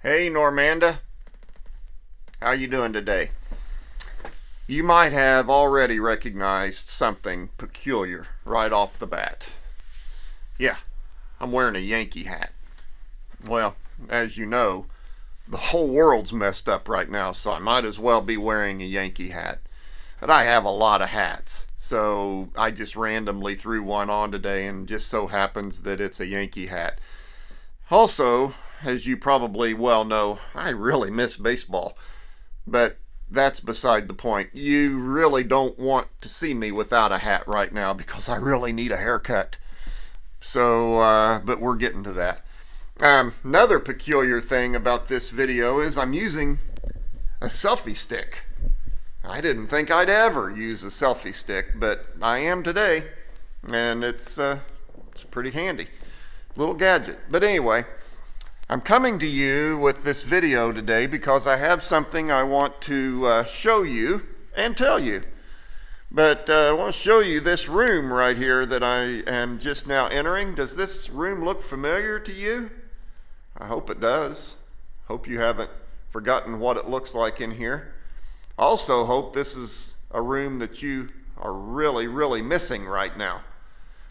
Hey Normanda, how you doing today? You might have already recognized something peculiar right off the bat. Yeah, I'm wearing a Yankee hat. Well, as you know, the whole world's messed up right now, so I might as well be wearing a Yankee hat. But I have a lot of hats, so I just randomly threw one on today, and just so happens that it's a Yankee hat. Also, as you probably well know, I really miss baseball. But that's beside the point. You really don't want to see me without a hat right now because I really need a haircut. So, but we're getting to that. Another peculiar thing about this video is I'm using a selfie stick. I didn't think I'd ever use a selfie stick, but I am today, and it's pretty handy. Little gadget. But anyway, I'm coming to you with this video today because I have something I want to show you and tell you. But I want to show you this room right here that I am just now entering. Does this room look familiar to you? I hope it does. Hope you haven't forgotten what it looks like in here. I also hope this is a room that you are really, really missing right now.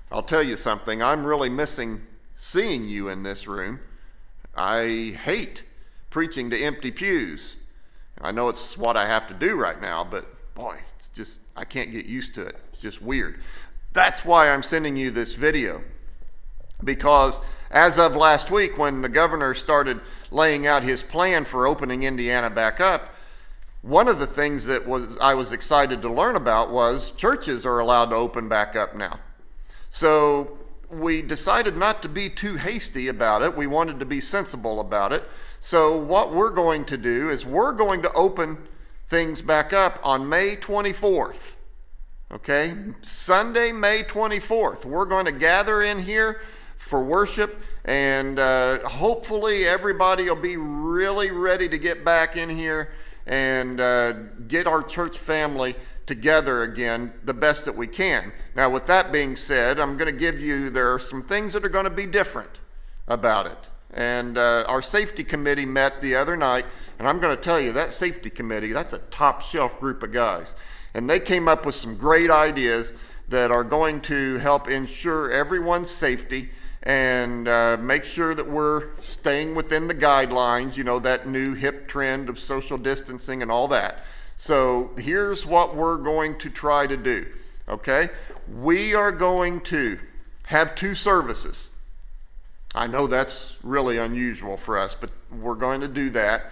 I'll tell you something, I'm really missing seeing you in this room. I hate preaching to empty pews. I know it's what I have to do right now, but boy, it's just, I can't get used to it. It's just weird. That's why I'm sending you this video. Because as of last week, when the governor started laying out his plan for opening Indiana back up, one of the things that I was excited to learn about was churches are allowed to open back up now. So we decided not to be too hasty about it. We wanted to be sensible about it. So what we're going to do is we're going to open things back up on May 24th. Okay? Sunday, May 24th. We're going to gather in here for worship, and hopefully everybody will be really ready to get back in here and get our church family together again the best that we can. Now, with that being said, I'm going to give you, there are some things that are going to be different about it. And our safety committee met the other night, and I'm going to tell you, that safety committee, that's a top shelf group of guys. And they came up with some great ideas that are going to help ensure everyone's safety and make sure that we're staying within the guidelines, you know, that new hip trend of social distancing and all that. So here's what we're going to try to do, okay? We are going to have two services. I know that's really unusual for us, but we're going to do that.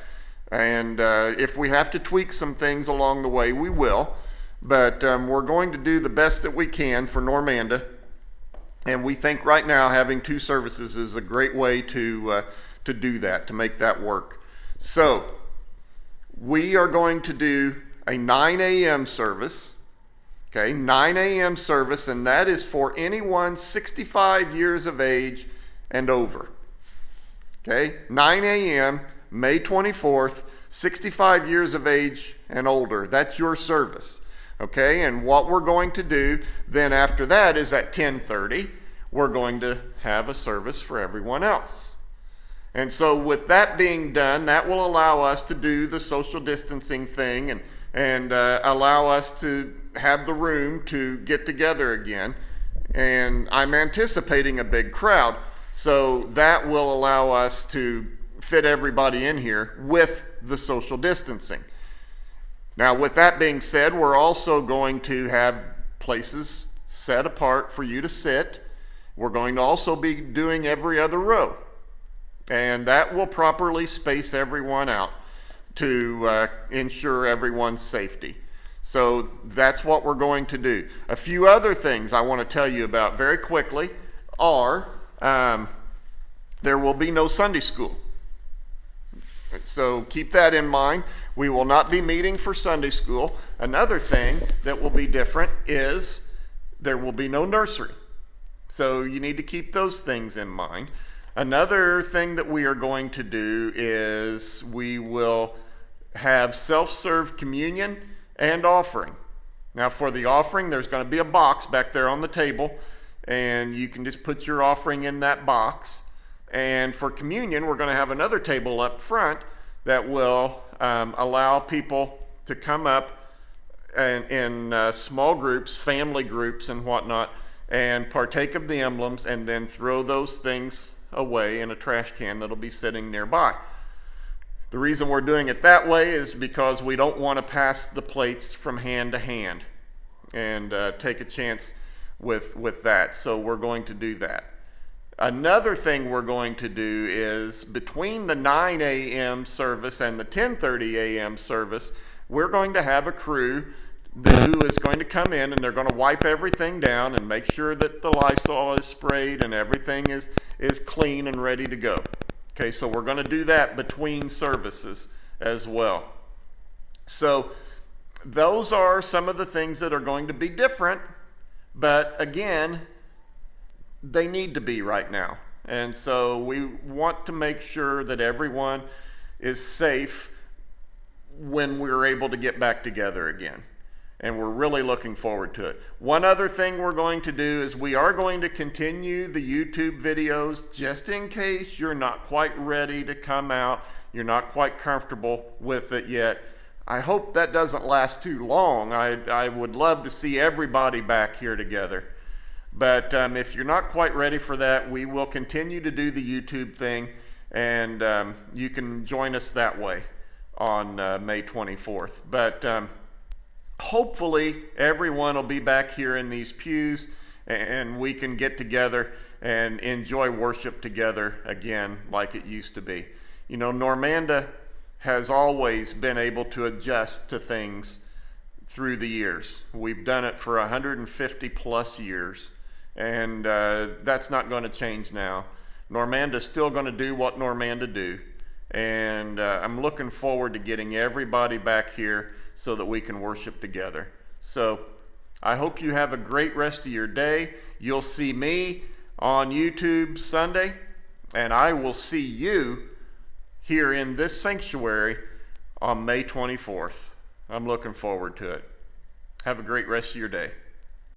And if we have to tweak some things along the way, we will. But we're going to do the best that we can for Normanda. And we think right now having two services is a great way to do that, to make that work. So we are going to do a 9 a.m. service, okay, 9 a.m. service, and that is for anyone 65 years of age and over, okay, 9 a.m., May 24th, 65 years of age and older. That's your service, okay, and what we're going to do then after that is at 10:30, we're going to have a service for everyone else. And so with that being done, that will allow us to do the social distancing thing and allow us to have the room to get together again. And I'm anticipating a big crowd, so that will allow us to fit everybody in here with the social distancing. Now, with that being said, we're also going to have places set apart for you to sit. We're going to also be doing every other row. And that will properly space everyone out to ensure everyone's safety. So that's what we're going to do. A few other things I want to tell you about very quickly are there will be no Sunday school. So keep that in mind. We will not be meeting for Sunday school. Another thing that will be different is there will be no nursery. So you need to keep those things in mind. Another thing that we are going to do is we will have self-serve communion and offering. Now for the offering, there's going to be a box back there on the table, and you can just put your offering in that box. And for communion, we're going to have another table up front that will allow people to come up and in small groups, family groups and whatnot, and partake of the emblems and then throw those things away in a trash can that'll be sitting nearby. The reason we're doing it that way is because we don't want to pass the plates from hand to hand and take a chance with that. So we're going to do that. Another thing we're going to do is between the 9 a.m. service and the 10:30 a.m. service, we're going to have a crew who is going to come in and they're going to wipe everything down and make sure that the Lysol is sprayed and everything is clean and ready to go. Okay, so we're going to do that between services as well. So those are some of the things that are going to be different, but again, they need to be right now. And so we want to make sure that everyone is safe when we're able to get back together again. And we're really looking forward to it. One other thing we're going to do is we are going to continue the YouTube videos just in case you're not quite ready to come out, you're not quite comfortable with it yet. I hope that doesn't last too long. I would love to see everybody back here together. But if you're not quite ready for that, we will continue to do the YouTube thing, and you can join us that way on May 24th. But hopefully everyone will be back here in these pews and we can get together and enjoy worship together again like it used to be. You know, Normanda has always been able to adjust to things through the years. We've done it for 150 plus years, and that's not going to change now. Normanda's still going to do what Normanda do, and I'm looking forward to getting everybody back here so that we can worship together. So I hope you have a great rest of your day. You'll see me on YouTube Sunday, and I will see you here in this sanctuary on May 24th. I'm looking forward to it. Have a great rest of your day.